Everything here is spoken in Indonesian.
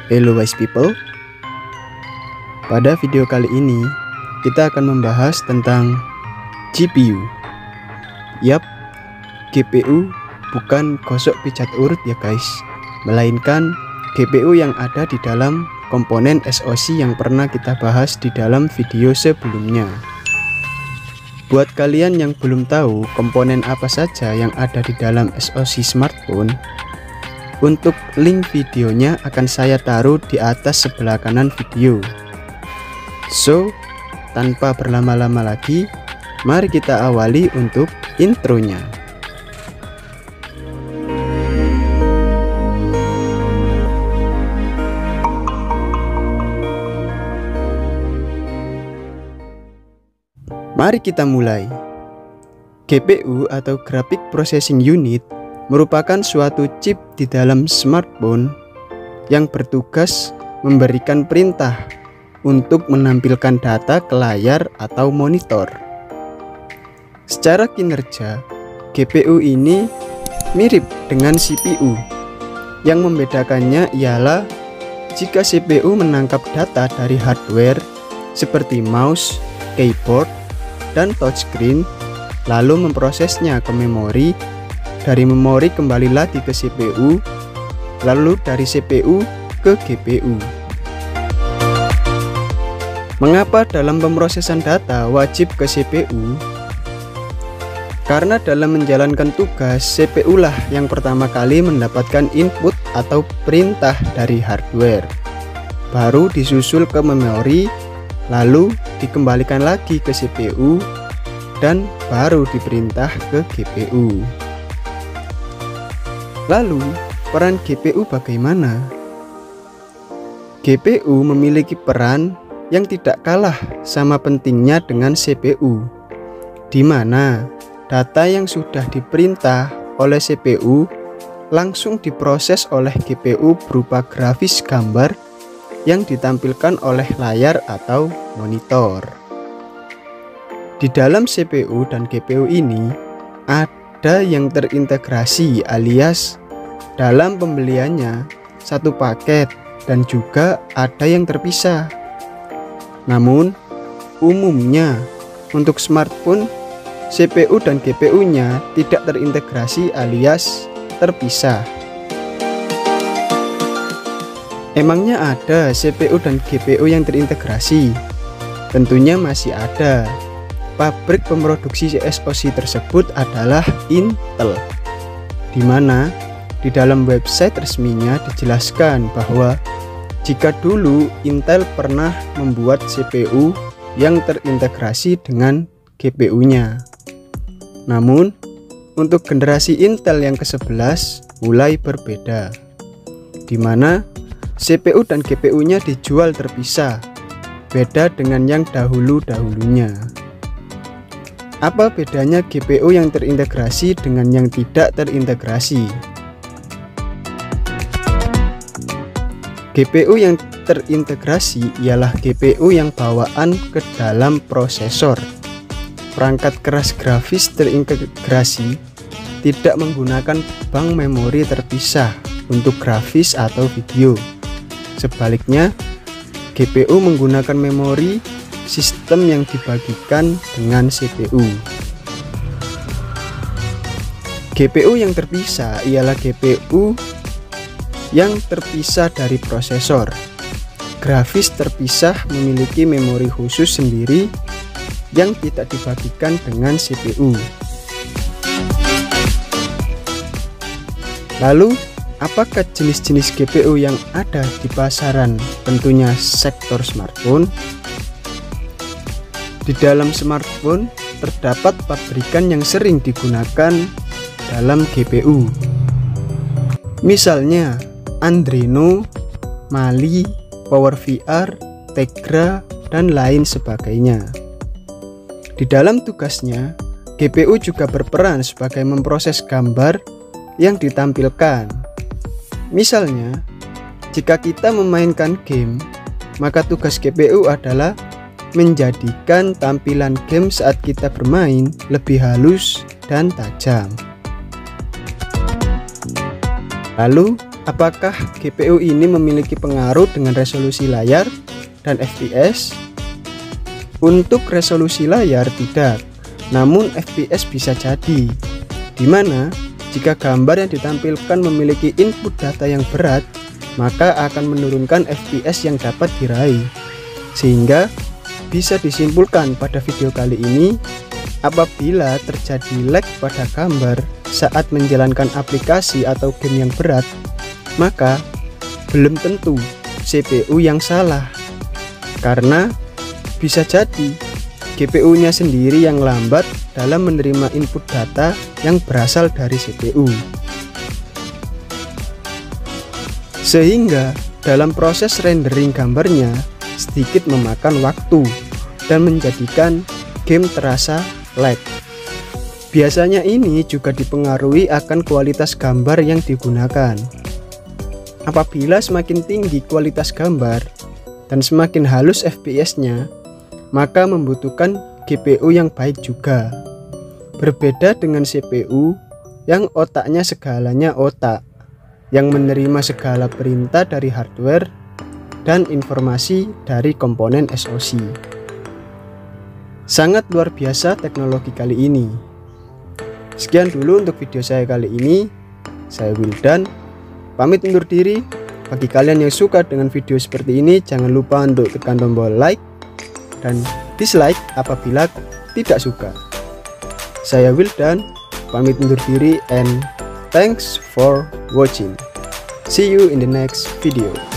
Hello wise people. Pada video kali ini kita akan membahas tentang GPU. Yap, GPU bukan gosok pijat urut ya guys, melainkan GPU yang ada di dalam komponen SoC yang pernah kita bahas di dalam video sebelumnya. Buat kalian yang belum tahu komponen apa saja yang ada di dalam SoC smartphone, untuk link videonya akan saya taruh di atas sebelah kanan video. So, tanpa berlama-lama lagi, mari kita awali untuk intronya. Mari kita mulai. GPU atau Graphic Processing Unit merupakan suatu chip di dalam smartphone yang bertugas memberikan perintah untuk menampilkan data ke layar atau monitor. Secara kinerja, GPU ini mirip dengan CPU. Yang membedakannya ialah jika CPU menangkap data dari hardware seperti mouse, keyboard, dan touchscreen, lalu memprosesnya ke memori, dari memori kembali lagi ke CPU, lalu dari CPU ke GPU. Mengapa dalam pemrosesan data wajib ke CPU? Karena dalam menjalankan tugas, CPU lah yang pertama kali mendapatkan input atau perintah dari hardware, baru disusul ke memori, lalu dikembalikan lagi ke CPU, dan baru diperintah ke GPU. Lalu, peran GPU bagaimana? GPU memiliki peran yang tidak kalah sama pentingnya dengan CPU, di mana data yang sudah diperintah oleh CPU langsung diproses oleh GPU berupa grafis gambar yang ditampilkan oleh layar atau monitor. Di dalam CPU dan GPU ini ada yang terintegrasi alias dalam pembeliannya satu paket, dan juga ada yang terpisah. Namun umumnya untuk smartphone, CPU dan GPU-nya tidak terintegrasi alias terpisah. Emangnya ada CPU dan GPU yang terintegrasi? Tentunya masih ada. Pabrik pemroduksi SoC tersebut adalah Intel, di mana di dalam website resminya dijelaskan bahwa jika dulu Intel pernah membuat CPU yang terintegrasi dengan GPU-nya. Namun untuk generasi Intel yang ke-11 mulai berbeda, di mana CPU dan GPU-nya dijual terpisah, beda dengan yang dahulu-dahulunya. Apa bedanya GPU yang terintegrasi dengan yang tidak terintegrasi? GPU yang terintegrasi ialah GPU yang bawaan ke dalam prosesor. Perangkat keras grafis terintegrasi tidak menggunakan bank memori terpisah untuk grafis atau video. Sebaliknya, GPU menggunakan memori sistem yang dibagikan dengan CPU. GPU yang terpisah ialah GPU yang terpisah dari prosesor. Grafis terpisah memiliki memori khusus sendiri yang tidak dibagikan dengan CPU. Lalu, apakah jenis-jenis GPU yang ada di pasaran? Tentunya sektor smartphone. Di dalam smartphone terdapat pabrikan yang sering digunakan dalam GPU. Misalnya Adreno, Mali, PowerVR, Tegra, dan lain sebagainya. Di dalam tugasnya, GPU juga berperan sebagai memproses gambar yang ditampilkan. Misalnya, jika kita memainkan game, maka tugas GPU adalah menjadikan tampilan game saat kita bermain lebih halus dan tajam. Lalu, Apakah GPU ini memiliki pengaruh dengan resolusi layar dan FPS? Untuk resolusi layar tidak, namun FPS bisa jadi, dimana jika gambar yang ditampilkan memiliki input data yang berat, maka akan menurunkan FPS yang dapat diraih. Sehingga bisa disimpulkan pada video kali ini, apabila terjadi lag pada gambar saat menjalankan aplikasi atau game yang berat, maka belum tentu CPU yang salah, karena bisa jadi GPU-nya sendiri yang lambat dalam menerima input data yang berasal dari CPU. Sehingga dalam proses rendering gambarnya sedikit memakan waktu dan menjadikan game terasa lag. Biasanya ini juga dipengaruhi akan kualitas gambar yang digunakan. Apabila semakin tinggi kualitas gambar dan semakin halus FPS-nya, maka membutuhkan GPU yang baik juga. Berbeda dengan CPU yang otaknya segalanya otak, yang menerima segala perintah dari hardware dan informasi dari komponen SoC. Sangat luar biasa teknologi kali ini. Sekian dulu untuk video saya kali ini. Saya Wildan, pamit undur diri. Bagi kalian yang suka dengan video seperti ini, jangan lupa untuk tekan tombol like dan dislike apabila tidak suka. Saya Wildan, pamit undur diri and thanks for watching. See you in the next video.